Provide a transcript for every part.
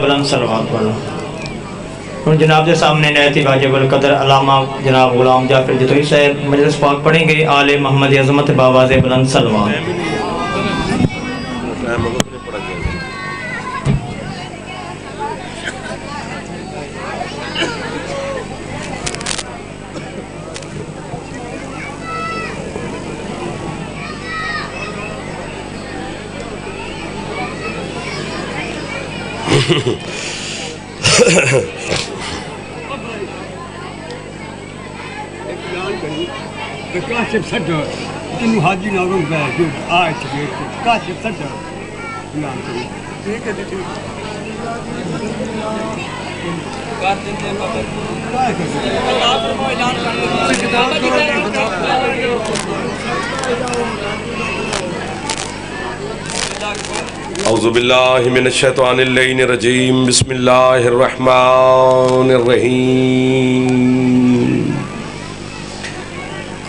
بلند صلوات پڑھو۔ ان جناب کے سامنے نہایت واجب القدر علامہ جناب غلام جعفر جتوئی صاحب مجلس پاک پڑھیں گے آل محمد عظمت بآواز بلند صلوات۔ کاشف صدر انو حاجی ناظم بھائی جو آئے تھے کاشف صدر نام تھے ٹھیک ہے ٹھیک اعوذ باللہ من الشیطان اللعین الرجیم بسم اللہ الرحمن الرحیم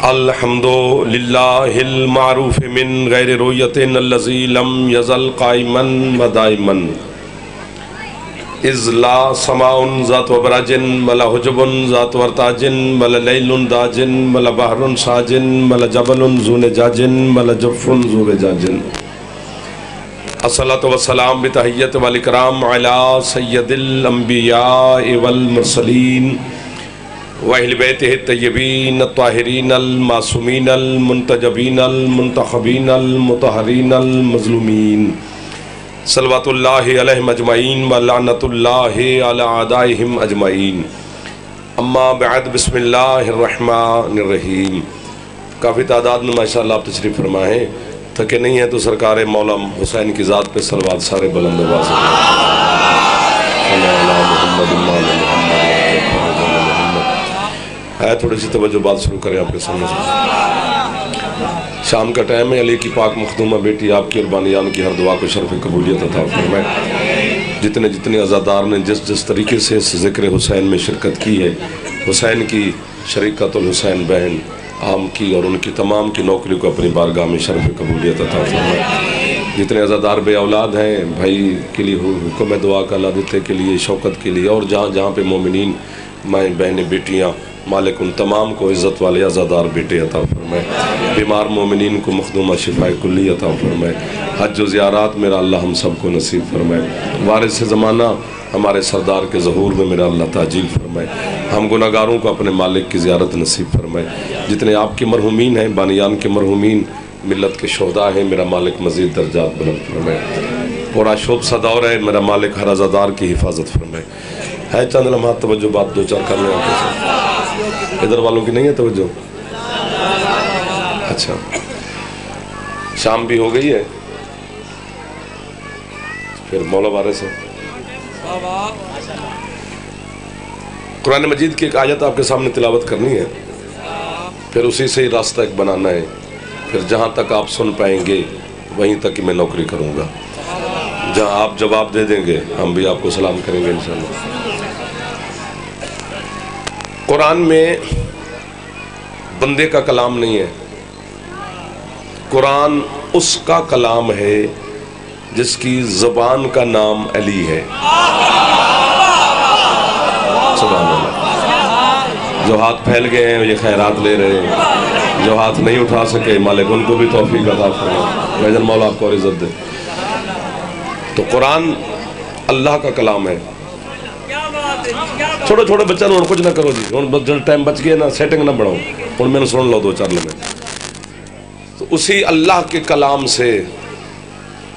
الحمد للہ المعروف من غیر رویت الذی لم یزل قائما ودائما اذ لا سماء ذات وبراج ولا حجب ذات ورتاج ولا لیل داج ولا بحر ساج ولا جبل ذو نجاج ولا جف ذو وجاج الصلاة والسلام بتحیت والاکرام علی سید الانبیاء والمرسلین وأہل بیتہ الطیبین الطاہرین المعصومین المنتجبین المنتخبین المطہرین المظلومین صلوات اللہ علیہم اجمعین ولعنت اللہ علی اعدائہم اجمعین اما بعد بسم اللہ الرحمن الرحیم۔ کافی تعداد میں ماشاءاللہ آپ تشریف فرمائیں، تھکے نہیں ہیں تو سرکار مولا حسین کی ذات پہ صلوات سارے بلند آواز ہے۔ تھوڑی سی توجہ بات شروع کریں آپ کے سامنے سے۔ شام کا ٹائم ہے، علی کی پاک مخدومہ بیٹی آپ کی اور بانیان کی ہر دعا کو شرف قبولیت عطا فرمائے۔ جتنے جتنے عزادار نے جس طریقے سے اس ذکر حسین میں شرکت کی ہے، حسین کی شریکت الحسین بہن عام کی اور ان کی تمام کی نوکری کو اپنی بارگاہ میں شرف قبولیت عطا فرمائے۔ جتنے عزادار بے اولاد ہیں، بھائی کے لیے حکم دعا کا، لادتے کے لیے، شوکت کے لیے، اور جہاں جہاں پہ مومنین مائیں بہنیں بیٹیاں، مالک ان تمام کو عزت والے عزادار بیٹے عطا فرمائے۔ بیمار مومنین کو مخدومہ شفاء کلی عطا فرمائے۔ حج و زیارات میرا اللہ ہم سب کو نصیب فرمائے۔ وارث زمانہ ہمارے سردار کے ظہور میں میرا اللہ تعجیل فرمائے۔ ہم گناہگاروں کو اپنے مالک کی زیارت نصیب فرمائے۔ جتنے آپ کے مرحومین ہیں، بانیان کے مرحومین، ملت کے شہداء ہیں، میرا مالک مزید درجات بلند فرمائے۔ پورا شوب سا دور ہے، میرا مالک ہر عزادار کی حفاظت فرمائے۔ ہے چند لمحات توجہ بات دو چار کر لیں آپ کے ساتھ۔ ادھر والوں کی نہیں ہے توجہ؟ اچھا، شام بھی ہو گئی ہے، پھر مولا وارث ہے۔ قرآن مجید کی ایک آیت آپ کے سامنے تلاوت کرنی ہے، پھر اسی سے ہی راستہ ایک بنانا ہے، پھر جہاں تک آپ سن پائیں گے وہیں تک میں نوکری کروں گا، جہاں آپ جواب دے دیں گے ہم بھی آپ کو سلام کریں گے انشاءاللہ۔ قرآن میں بندے کا کلام نہیں ہے، قرآن اس کا کلام ہے جس کی زبان کا نام علی ہے۔ سبحان اللہ۔ جو ہاتھ پھیل گئے ہیں یہ خیرات لے رہے ہیں، جو ہاتھ نہیں اٹھا سکے مالک ان کو بھی توفیق عطا فرمائے، ویجن مولا آپ کو اور عزت دے۔ تو قرآن اللہ کا کلام ہے۔ چھوڑو چھوڑو بچہ نہ کچھ نہ کرو جی، جب ٹائم بچ گیا نا سیٹنگ نہ بڑھاؤ، اور میں نے سن لو دو چار لمحے۔ تو اسی اللہ کے کلام سے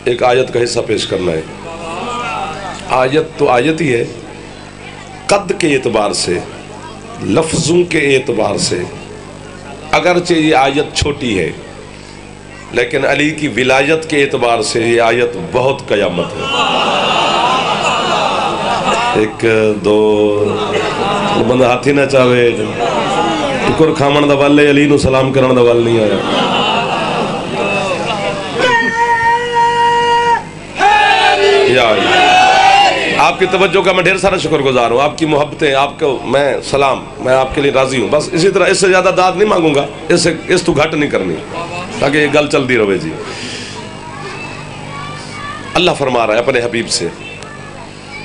ایک آیت کا حصہ پیش کرنا ہے۔ آیت تو آیت ہی ہے، قد کے اعتبار سے، لفظوں کے اعتبار سے اگرچہ یہ آیت چھوٹی ہے، لیکن علی کی ولایت کے اعتبار سے یہ آیت بہت قیامت ہے۔ ایک دو بندہ ہاتھی نہ چاہے ٹکر کھامن دا ول ہے، علی نو سلام کرن دا ول نہیں آیا۔ آپ کی توجہ کا میں ڈھیر سارا شکر گزار ہوں، آپ کی محبتیں، آپ کو میں سلام، میں آپ کے لیے راضی ہوں۔ بس اسی طرح اس سے زیادہ داد نہیں مانگوں گا، اس تو گھٹ نہیں کرنی، تاکہ یہ گل چل دی رہے جی۔ اللہ فرما رہا ہے اپنے حبیب سے،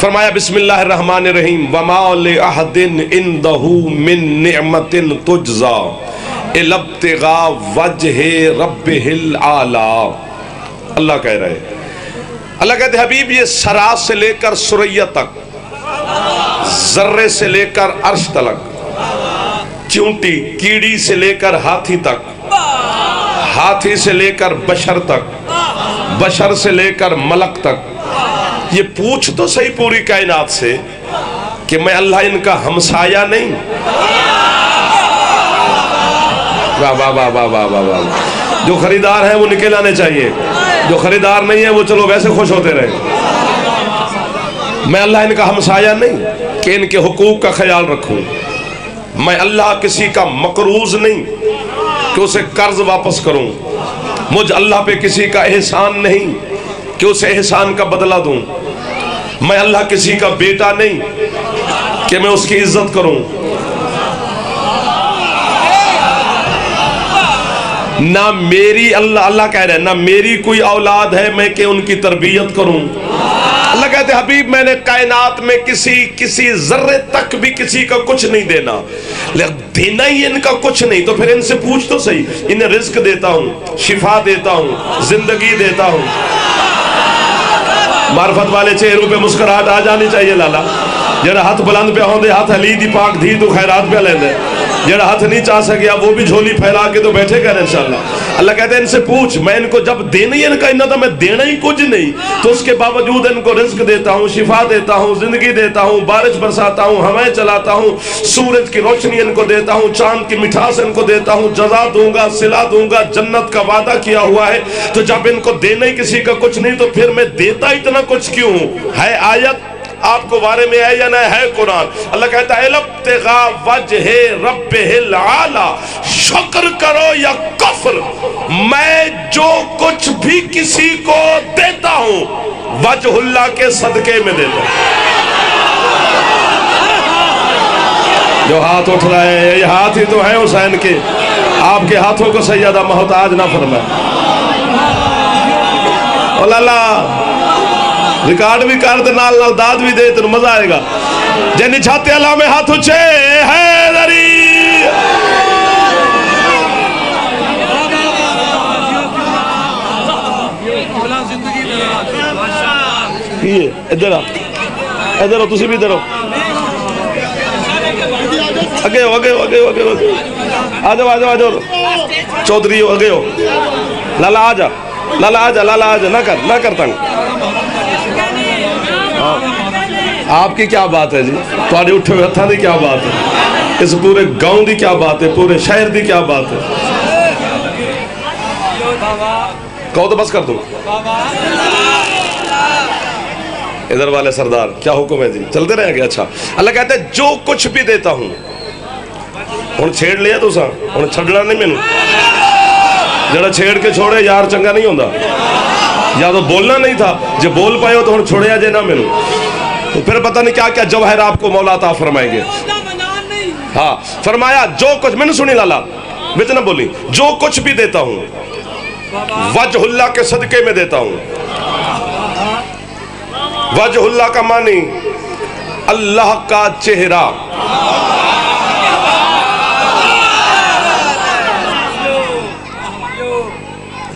فرمایا بسم اللہ الرحمن الرحیم وما لأحد عنده من نعمت تجزا الا ابتغاء وجہ ربہ الاعلی۔ اللہ کہہ رہے ہیں، اللہ کہتے ہیں حبیب یہ سرا سے لے کر ثریا تک، ذرے سے لے کر عرش تک، چونٹی کیڑی سے لے کر ہاتھی تک، ہاتھی سے لے کر بشر تک، بشر سے لے کر ملک تک، یہ پوچھ تو صحیح پوری کائنات سے کہ میں اللہ ان کا ہمسایہ نہیں؟ واہ واہ واہ واہ واہ واہ واہ۔ جو خریدار ہیں وہ نکل آنے چاہیے، جو خریدار نہیں ہے وہ چلو ویسے خوش ہوتے رہے۔ میں اللہ ان کا ہمسایہ نہیں کہ ان کے حقوق کا خیال رکھوں، میں اللہ کسی کا مقروض نہیں کہ اسے قرض واپس کروں، مجھ اللہ پہ کسی کا احسان نہیں کہ اسے احسان کا بدلہ دوں، میں اللہ کسی کا بیٹا نہیں کہ میں اس کی عزت کروں، نہ میری اللہ کہہ رہے ہیں نہ میری کوئی اولاد ہے میں کہ ان کی تربیت کروں۔ اللہ کہتے ہیں حبیب میں نے کائنات میں کسی ذرے تک بھی کسی کا کچھ نہیں دینا، دینا ہی ان کا کچھ نہیں، تو پھر ان سے پوچھ تو صحیح، انہیں رزق دیتا ہوں، شفا دیتا ہوں، زندگی دیتا ہوں۔ معرفت والے چہروں پہ مسکراہٹ آ جانی چاہیے لالا، جڑا ہاتھ بلند پہ ہوندے ہاتھ علی دی پاک دھی تو خیرات پہ لیندے، جڑا ہاتھ نہیں چاہ سکیا وہ بھی جھولی پھیلا کے تو بیٹھے گا انشاءاللہ۔ اللہ کہتے ہیں ان سے پوچھ، میں ان کو جب دینا ہی ان کا انہا تھا میں دینا ہی کچھ نہیں، تو اس کے باوجود ان کو رزق دیتا ہوں، شفا دیتا ہوں، زندگی دیتا ہوں، بارش برساتا ہوں، ہوائیں چلاتا ہوں، سورج کی روشنی ان کو دیتا ہوں، چاند کی مٹھاس ان کو دیتا ہوں، جزا دوں گا، صلہ دوں گا، جنت کا وعدہ کیا ہوا ہے، تو جب ان کو دینا ہی کسی کا کچھ نہیں تو پھر میں دیتا اتنا کچھ کیوں ہوں؟ ہے آیت آپ کو بارے میں ہے یا نہ ہے قرآن؟ اللہ کہتا ہے ابتغاء وجہ ربہ الاعلی، شکر کرو یا کفر، میں جو کچھ بھی کسی کو دیتا ہوں وجہ اللہ کے صدقے میں دیتا ہوں۔ جو ہاتھ اٹھ رہے ہیں یہ ہاتھ ہی تو ہیں حسین کے، آپ کے ہاتھوں کو سیدہ محتاج نہ فرمائے۔ اللہ ریکارڈ بھی کر دے، نال نال داد بھی دے، تو مزہ آئے گا۔ جنی چھاتے اللہ میں ہاتھ اچھے حیدری، ادھر ادھر ہو، تسی بھی ادھر ہو، اگے ہو اگے ہو اگے ہو اگے ہو، آجاؤ آجاؤ آجاؤ، چودھری ہو اگے ہو، لالا آجا لالا آجا لالا آجا، نہ کر تنگ۔ آپ کی کیا بات ہے جی، تھوڑے اٹھے ہوئے ہتھاں دی کیا بات ہے، اس پورے گاؤں دی کیا بات ہے، پورے شہر دی کیا بات ہے؟ کہو تو بس کر دوں۔ ادھر والے سردار کیا حکم ہے جی، چلتے رہیں گے؟ اچھا، اللہ کہتا ہے جو کچھ بھی دیتا ہوں، ہن چھیڑ لیا تو سا، ہن چھڑنا نہیں مینوں، جڑا چھیڑ کے چھوڑے یار چنگا نہیں ہوندا، یا تو بولنا نہیں تھا، جو بول پائے ہو تو ہن چھوڑیا جے نہ مینوں، تو پھر پتہ نہیں کیا کیا جوہر آپ کو مولا عطا فرمائیں گے۔ ہاں فرمایا جو کچھ، میں نے سنی لالا بیچ نہ بولی، جو کچھ بھی دیتا ہوں وجہ اللہ کے صدقے میں دیتا ہوں۔ وجہ اللہ کا معنی اللہ کا چہرہ،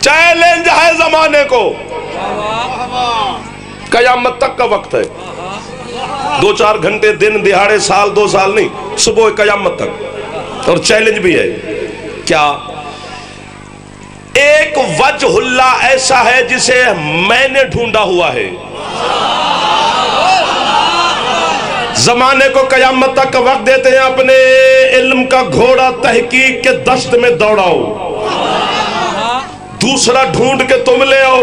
چیلنج ہے زمانے کو، قیامت تک کا وقت ہے، 2-4 گھنٹے دن دہاڑے سال 2 سال نہیں، صبح قیامت تک، اور چیلنج بھی ہے کیا؟ ایک وجہ اللہ ایسا ہے جسے میں نے ڈھونڈا ہوا ہے، زمانے کو قیامت تک کا وقت دیتے ہیں، اپنے علم کا گھوڑا تحقیق کے دشت میں دوڑاؤ، دوسرا ڈھونڈ کے تم لے آؤ،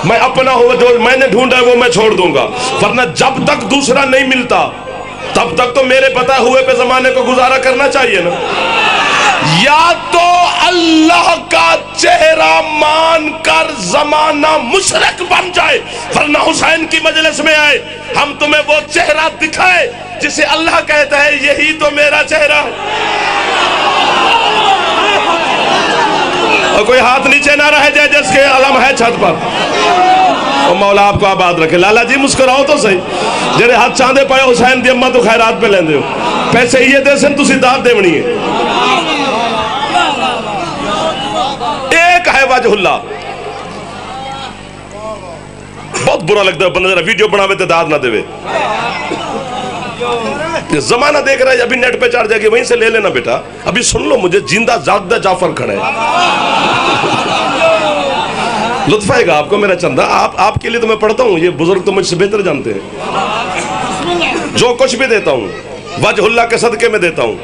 میں اپنا ہوا جو میں نے ڈھونڈا ہے وہ میں چھوڑ دوں گا، ورنہ جب تک دوسرا نہیں ملتا تب تک تو میرے بتائے ہوئے پہ زمانے کو گزارا کرنا چاہیے نا۔ یا تو اللہ کا چہرہ مان کر زمانہ مشرک بن جائے، ورنہ حسین کی مجلس میں آئے ہم تمہیں وہ چہرہ دکھائے جسے اللہ کہتا ہے یہی تو میرا چہرہ ہے۔ اور کوئی ہاتھ نیچے نہ رہ جائے جس کے علم ہے چھت پر. اور مولا آپ کو آباد رکھے. لالا جی مسکراؤ تو صحیح. جڑے ہاتھ چاندے پائے حسین دی اماں تو خیرات پہ لیندے ہو, پیسے یہ دے سن تسی داد دیونی ہے. ایک ہے وجہ اللہ. بہت برا لگتا ہے بندہ ذرا ویڈیو بناوے تے داد نہ دے. زمانہ دیکھ رہا ہے, ابھی نیٹ پہ چڑھ جائے گی, وہیں سے لے لینا بیٹا. ابھی سن لو مجھے, زندہ زاگدہ جعفر کھڑا ہے. لطف آئے گا آپ کو میرا چندہ. آپ کے لیے تو میں پڑھتا ہوں, یہ بزرگ تو مجھ سے بہتر جانتے ہیں. جو کچھ بھی دیتا ہوں وجہ اللہ کے صدقے میں دیتا ہوں.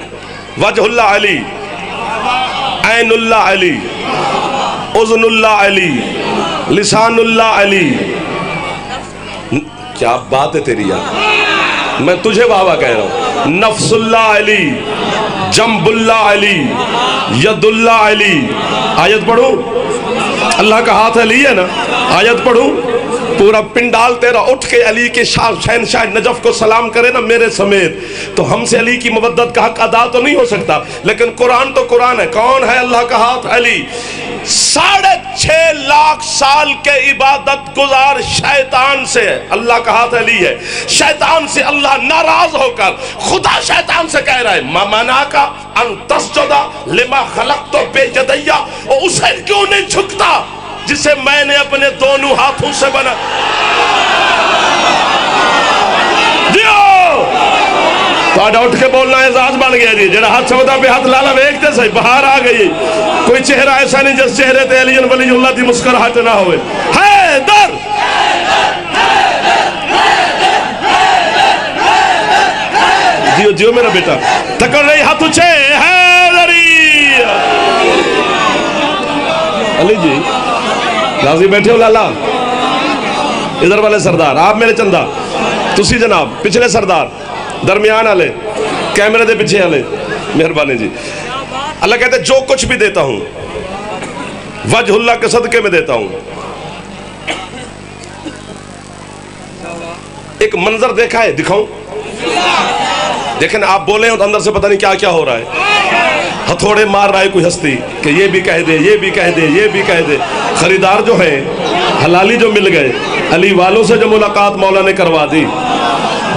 وجہ اللہ علی, عین اللہ علی, اذن اللہ علی, لسان اللہ علی. کیا بات ہے تیری یار, میں تجھے بابا کہہ رہا ہوں. نفس اللہ علی, جنب اللہ علی, ید اللہ علی. آیت پڑھوں, اللہ کا ہاتھ علی ہے نا, آیت پڑھوں. پورا پنڈال تیرا اٹھ کے علی کے شہنشاہ نجف کو سلام کرے نا میرے سمیت, تو ہم سے علی کی مودت کا حق ادا تو نہیں ہو سکتا, لیکن قرآن تو قرآن ہے. کون ہے اللہ کا ہاتھ؟ علی. 6.5 لاکھ سال کے عبادت گزار شیطان سے اللہ کا ہاتھ علی ہے. شیطان سے اللہ ناراض ہو کر خدا شیطان سے کہہ رہا ہے ما منعک ان تسجد لما خلقت بیدیا, اور اسے کیوں نہیں جھکتا جسے میں نے اپنے دونوں ہاتھوں سے بنا. تو اٹھ کے بولنا اعزاز بن گیا جی. جڑا ہاتھ سودا پہ ہاتھ لالا ویکھتے صحیح, باہر آ گئی. کوئی چہرہ ایسا نہیں جس چہرے تے علی ولی اللہ دی مسکراہٹ نہ ہوئے. حیدر جیو جیو میرا بیٹا, تکڑ رہی ہاتھ اچھے. حیدری علی جی راضی بیٹھے ہو لالا, ادھر والے سردار آپ میرے چندہ, تسی جناب پچھلے سردار, درمیان والے, کیمرے دے پیچھے والے, مہربانی جی. اللہ کہتے ہیں جو کچھ بھی دیتا ہوں وجہ اللہ کے صدقے میں دیتا ہوں. ایک منظر دیکھا ہے, دکھاؤں؟ دیکھیں آپ بولے ہو تو اندر سے پتہ نہیں کیا کیا ہو رہا ہے. ہتھوڑے مار رہا ہے کوئی ہستی کہ یہ بھی کہہ دے, یہ بھی کہہ دے, یہ بھی کہہ دے. خریدار جو ہیں حلالی جو مل گئے, علی والوں سے جو ملاقات مولا نے کروا دی,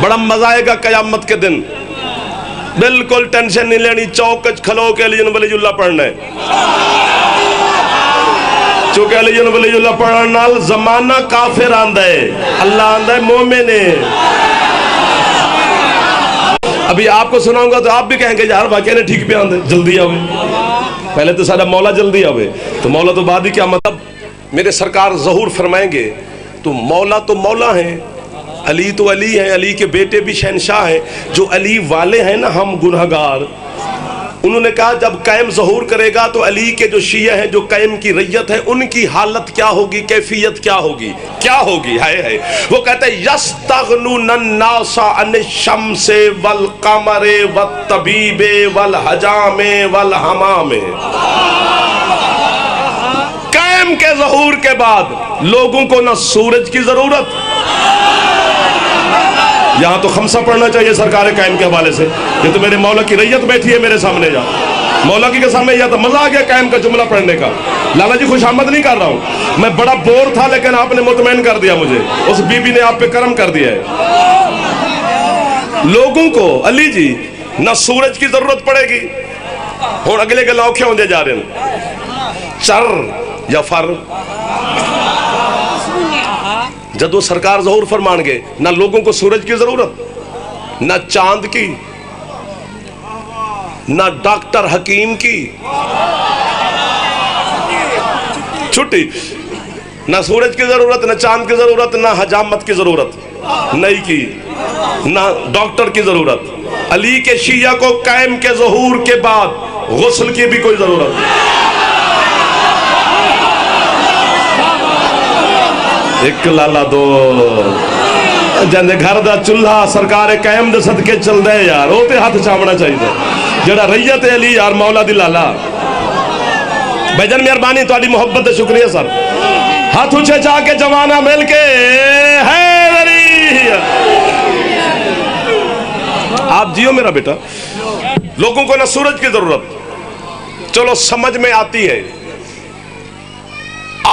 بڑا مزہ آئے گا قیامت کے دن. بالکل ٹینشن نہیں لینی, چوک کھلو کے علی ولی اللہ پڑھنا ہے. چونکہ علی ولی اللہ پڑھنا زمانہ کافر آندہ ہے, اللہ آندہ ہے مومن ہے. ابھی آپ کو سناؤں گا تو آپ بھی کہیں گے یار واقعہ نے ٹھیک پہ آندے, جلدی آوے. پہلے تو سارا مولا جلدی آوے, تو مولا تو بعد ہی کیا مطلب. میرے سرکار ظہور فرمائیں گے تو مولا ہیں, علی تو علی ہیں, علی کے بیٹے بھی شہنشاہ ہیں. جو علی والے ہیں نا ہم گنہگار, انہوں نے کہا جب قائم ظہور کرے گا تو علی کے جو شیعہ ہیں, جو قائم کی ریت ہے, ان کی حالت کیا ہوگی, کیفیت کیا ہوگی, کیا ہوگی. ہے وہ کہتے ہیں یستغنون الناس عن الشمس والقمر والطبیب والحجام والحمام. قائم کے ظہور کے بعد لوگوں کو نہ سورج کی ضرورت. یہاں تو خمسہ پڑھنا چاہیے سرکار قائم کے حوالے سے. یہ تو میرے مولا کی ریت بیٹھی ہے میرے سامنے, جا مولا کی قسم میں, یا تو مزہ آ گیا قائم کا جملہ پڑھنے کا. لالا جی خوش آمد نہیں کر رہا ہوں, میں بڑا بور تھا لیکن آپ نے مطمئن کر دیا مجھے, اس بی بی نے آپ پہ کرم کر دیا ہے. لوگوں کو علی جی نہ سورج کی ضرورت پڑے گی. اور اگلے کے لوکھے ہوندے جا رہے ہیں, چر یا فر. جدو سرکار ظہور فرمان گے, نہ لوگوں کو سورج کی ضرورت, نہ چاند کی, نہ ڈاکٹر حکیم کی چھٹی, نہ سورج کی ضرورت, نہ چاند کی ضرورت, نہ حجامت کی ضرورت نہیں کی, نہ ڈاکٹر کی ضرورت. علی کے شیعہ کو قائم کے ظہور کے بعد غسل کی بھی کوئی ضرورت. ایک لالا دو جاندے گھر دا چولہا سرکار قائم دے صدقے چل دے یار, وہ تے ہاتھ چاونا چاہیے. جڑا ریت علی یار مولا دی لالا. بھائی جان مہربانی تہاڈی محبت دے شکریہ سر. ہاتھ اونچے جا کے جوانا مل کے حیدری. آپ جیو میرا بیٹا. لوگوں کو نہ سورج کی ضرورت, چلو سمجھ میں آتی ہے.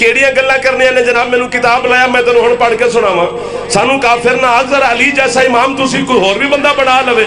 ਕਿਹੜੀਆਂ ਗੱਲਾਂ ਕਰਨੀਆਂ ਨੇ ਜਨਾਬ? ਮੈਨੂੰ ਕਿਤਾਬ ਲਾਇਆ, ਮੈਂ ਤੈਨੂੰ ਹੁਣ ਪੜ੍ਹ ਕੇ ਸੁਣਾਵਾਂ। ਸਾਨੂੰ ਕਾਫਿਰ ਨਾ ਅਜ਼ਰ ਅਲੀ ਜੈਸਾ ਇਮਾਮ ਤੁਸੀਂ ਕੋਈ ਹੋਰ ਵੀ ਬੰਦਾ ਬਣਾ ਲਵੇ।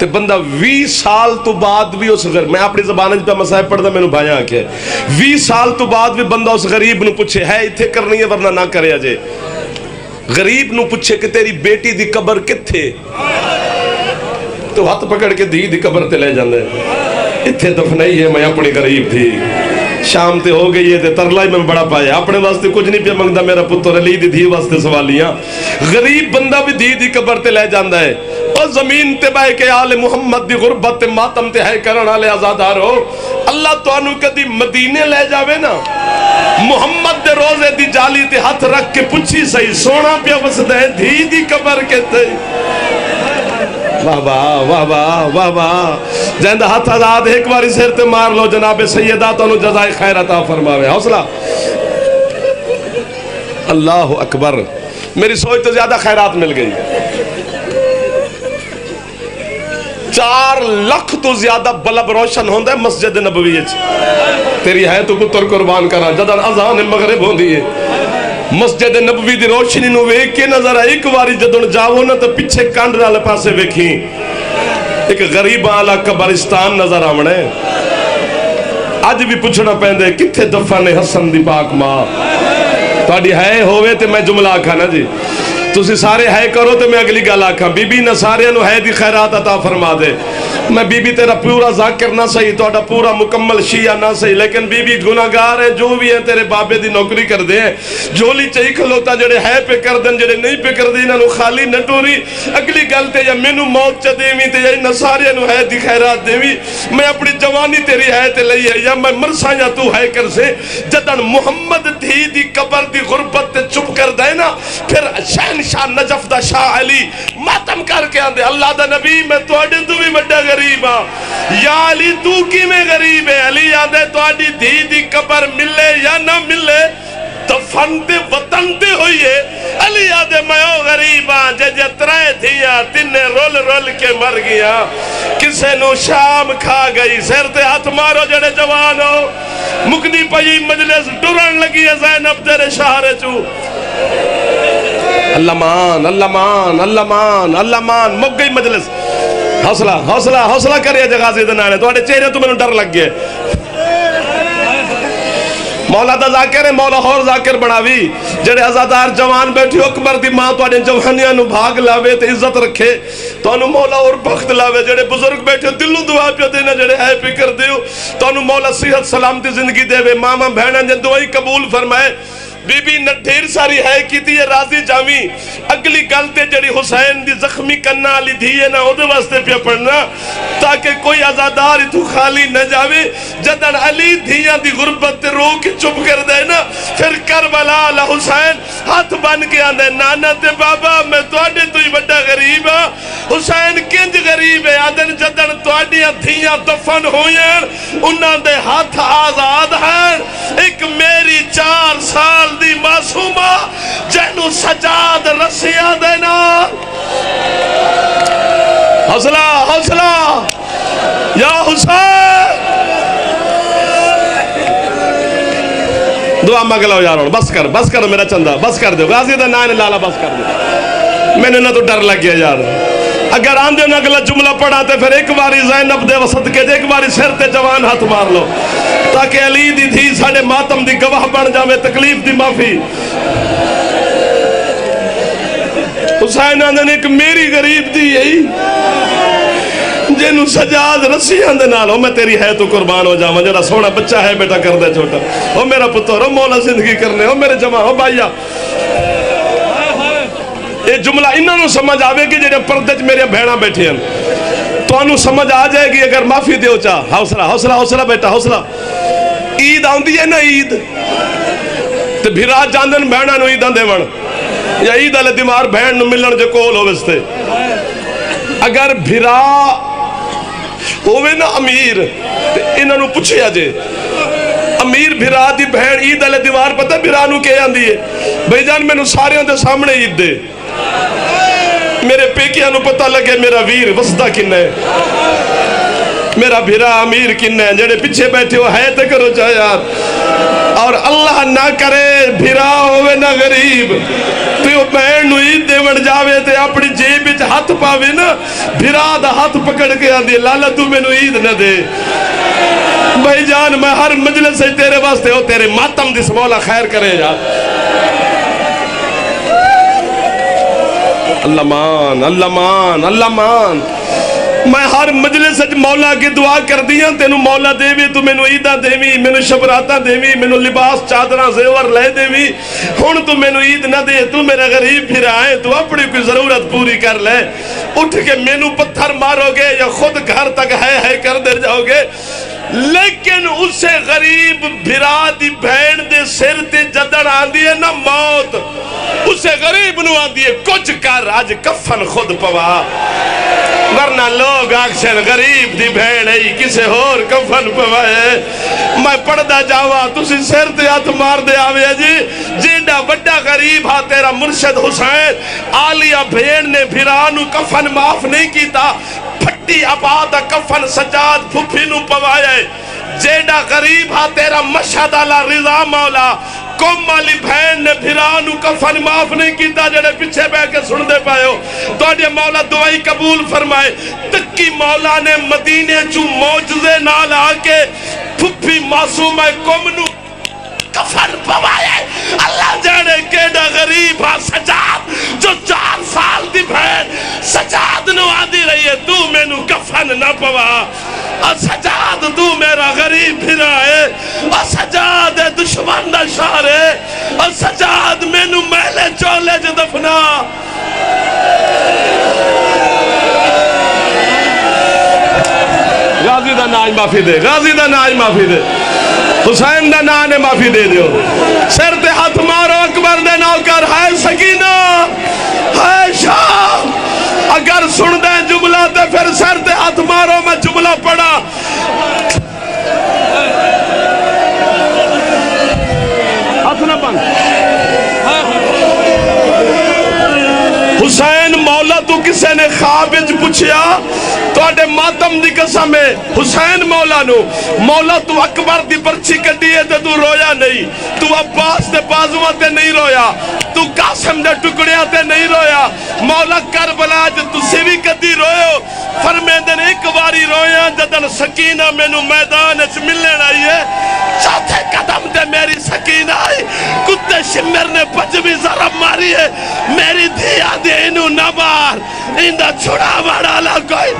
تے بندہ 20 سال تو بعد بھی اس میں اپنی زبان پہ مصائب پڑھتا میں نے بھائیاں آکھے 20 سال تو بعد بھی بندہ اس غریب نو پوچھے ہے اتھے کرنی ہے ورنہ نہ کرے اجے. غریب نو پوچھے کہ تیری بیٹی دی قبر کتھے تو ہاتھ پکڑ کے دی قبر تے لے جاندے اتھے دفنائی ہے میں اپنی غریب تھی شام تے ہو گئی ہے تے ترلائی میں بڑا پایا اپنے واسطے کچھ نہیں پیا منگدا میرا پتر علی دی دھی واسطے سوالیاں. غریب بندہ بھی دی قبر تے لے جاندا ہے. اور زمین تے بہ کے آل محمد دی غربت تے ماتم تے ہے کرن والے آزادارو اللہ تانوں کدی مدینے لے جاوے نا محمد دے روزے دی جالی تے ہاتھ رکھ کے پوچھی صحیح سونا پیا وسدا ہے دھی دی قبر کتے. واہ واہ واہ واہ واہ واہ جہندہ ہاتھ آزاد ایک باری سر تے مار لو جناب سیدہ تو انہوں جزائے خیر عطا فرماوے. حوصلہ اللہ اکبر. میری سوچ تو زیادہ خیرات مل گئی 4 لاکھ تو زیادہ بلب روشن ہوندہ ہے مسجد نبوی تیری ہے تو پتر قربان کرا جدن اذان مغرب ہوندی ہے مسجد نبوی دی روشنی نو ویکھ کے نظر ایک واری جدن جاؤ نا تو پیچھے کانڈ والے پاسے ویکھیں ایک غریب والا قبرستان نظر آونا ہے. اج بھی پوچھنا پہندے کتھے دفن حسن دی پاک ماں تہاڈی ہے ہوئے تے میں جملہ آکھا نا جی تسی سارے ہے کرو تو میں اگلی گل آکھا بی بی نہ سارے نو ہے دی خیرات عطا فرما دے. میں بی بی تیرا پورا ذاکر نہ صحیح تہاڈا پورا مکمل شیعہ نہ صحیح لیکن بی بی گناہگار ہے جو بھی ہیں تیرے بابے دی نوکری کر دے ہیں جھولی چاہی کھلوتا جڑے ہے پہ کر دن جڑے نہیں پہ کر دے انہاں نو خالی نہ ٹوری اگلی گل تے یا مینوں موت چ دیویں تے یا نہ سارے نو ہے دی خیرات دیویں میں اپنی جوانی تیری ہے تے لئی ہے یا میں مرساں یا تو ہے کر سے جدن محمد دھی دی قبر دی غربت تے چپ کر دے نا پھر شہنشاہ نجف دا شاہ علی ماتم کر کے آندے اللہ دا نبی میں تواڈے تو بھی بڑا غریب ہاں یا علی تو کی میں غریب ہے علی آدھے تواڈی دھی دی قبر ملے یا نہ ملے دفن دے وطن دے ہوئیے علی آدھے میں او غریب ہاں جے ترائے دھیاں تینے رول رول کے مر گیا کسے نو شام کھا گئی سر تے ہاتھ مارو جڑے جوان ہو مکنی پئی مجلس ڈرن لگی ہے زینب تیرے شہرے چو اللہ مان اللہ مان اللہ مان اللہ مان مک گئی مجلس. حوصلہ حوصلہ حوصلہ کرے جغازی دنانے تو آڑے چہرے تو میں نے ڈر لگ گئے مولا دا ذاکر ہے مولا خور ذاکر بڑھاوی جڑے عزادار جوان بیٹھی اکبر دی ماں تو آڑے جوانیاں نو بھاگ لاوے تے عزت رکھے تو انہوں مولا اور بخت لاوے جڑے بزرگ بیٹھے دلوں دعا پہ دینا جڑے ہے فکر دیو تو انہوں مولا صحت سلامتی زندگی دے وے ماما بہنہ جن دعائی قبول فرمائے. بی بی نہ ڈھیر ساری ہے کی تھی یہ راضی جامی اگلی گلتے جڑی حسین دی زخمی کرنا علی دھیے نہ ہو دے واسطے پہ پڑھنا تاکہ کوئی عزادار تو خالی نہ جاوے جدن علی دھیاں دی غربت رو کے چپ کر دے نا پھر کربلا حسین ہاتھ بن کے آنے نانا تے بابا میں توڑے تو ہی بڑا غریب ہاں حسین کنج غریب ہے آدن جدن توڑیاں دھیاں دفن ہوئیں انہاں دے ہاتھ آزاد ہیں ایک میری 4 سال دی معصومہ جنو سجاد رسیاں دینا. حوصلہ حوصلہ یا حسین دعا مگلو یاروں بس کر میرا چندہ بس کر دو غازی دا نائن لالا بس کر دو میں نے نہ تو ڈر لگ گیا یار اگر آندے نہ اگلا جملہ پڑھاتے پھر ایک باری زینب دے وسط کے ایک باری سر تے جوان ہاتھ مار لو تاکہ علی دی تھی ساڑے ماتم دی گواہ بن جاوے تکلیف دی معافی. حسین آندے ایک میری غریب دی یہی جنو سجاد رسیاں دے نال ہو میں تیری ہے تو قربان ہو جاواں جڑا سونا بچہ ہے بیٹا کر دے چھوٹا ہو میرا پتر ہو مولا زندگی کرنے ہو میرے جمع ہو بھائیا. یہ جملہ انہوں نے سمجھ آوے گی جنہیں پردج میرے بھیڑاں بیٹھے ہیں تو انہوں سمجھ آ جائے گی اگر معافی دیو چاہ. حوصلہ حوصلہ حوصلہ بیٹا حوصلہ. عید آندی ہے نا عید تو بھیرا جاندن بھیڑاں نو عیداں دے ون یا عید علی دیمار بھیڑ نو ملن جو کول ہو وستے اگر بھیرا ہوئے نا امیر انہوں نے پوچھے آجے امیر بھیرا دی بہن عید علی دیوار پتہ بھیرا نو کہے آندی ہے بھائی جان میں نو سارے ہوں دے سامنے عید دے میرے پیکیاں نو پتہ لگے میرا ویر وسطہ کن ہے میرا بھیرا امیر کن ہے جڑے پیچھے بیٹھے ہو ہے تے کرو چاہ یار اور اللہ نہ کرے بھیرا ہوئے نہ غریب تو بہن نو عید دے وڑ جاوے تے اپنی جیب وچ ہاتھ پاوے نا بھرا دا ہاتھ پکڑ کے آندی لالا تو میں نو عید نہ دے بھائی جان میں ہر مجلس سے تیرے واسطے ہو تیرے ماتم دس مولا خیر کرے جا اللہ مان اللہ مان اللہ مان میں ہر مجلس مولا کی دعا کر دیا تینو مولا دے وی تو مینو عیدہ دے وی مینو شبراتہ دے وی مینو لباس چادرہ زیور لے دے وی ہون تو مینو عید نہ دے تو میرا غریب پھر آئے تو اپنی کوئی ضرورت پوری کر لے اٹھ کے مینو پتھر مارو گے یا خود گھر تک ہے کر دے جاؤ گے لیکن اسے غریب بھرا دی بہن دے سر تے جدن آندی ہے نا موت اسے غریب نو آندی ہے کچھ کر آج کفن خود پوا ورنہ لوگ آکشن غریب دی بہن ہے کسے اور کفن پوا ہے میں پڑھدا جاوا تسی سر تے ہاتھ مار دے آوے جی جیڑا بڑا غریب ہاں تیرا مرشد حسین آلیہ بہن نے بھرانو کفن معاف نہیں کیتا پھٹی آباد کفن سجاد پھپھی نو پوائے جیڑا غریب ہاں تیرا مشہد اللہ رضا مولا قوم والی بہن نے بھرانو کفن معاف نہیں کیتا جڑے پیچھے بے کے سن دے پائے ہو تو آجے مولا دعائی قبول فرمائے تکی مولا نے مدینے چو موجزے نال آکے پھپھی معصوم ہے قوم نو کفن پوائے اللہ جانے کیڑا غریب ہاں سجاد جو 4 سال دی بہن سجاد نو آدھی رہی ہے تو میں نو کفن نہ پوا اور سجاد تو میرا غریب پھرا ہے اور سجاد دشمن دا شار ہے اور سجاد میں نو محلے چولے جو دفنا غازی دا ناج معافی دے غازی دا ناج معافی دے حسین دا نانے معافی دے دیو سر تے ہاتھ مارو اکبر دے نوکر ہے سکینہ ہے شاہ اگر سن دے جملہ تے پھر سر تے ہاتھ مارو میں جملہ پڑھا ہاتھ نہ بند حسین مولا تو کسے نے خوابج پوچھیا تو آڈے ماتم دی قسم ہے حسین مولا نو مولا تو اکبر دی پرچی کٹی ہے تو رویا نہیں تو عباس دے بازوہ تے نہیں رویا تو قاسم دے ٹکڑیاں تے نہیں رویا مولا کربلا جو سیوی کدی رویو فرمیدن ایک باری رویا جدن سکینہ میں نو میدان اچھ ملنے آئی ہے چوتھے قدم تے میری سکینہ آئی کتے شمر نے پجوی ضرب ماری ہے میری دھیا دے انو نہ مار اندہ چھڑا بڑا لگوئی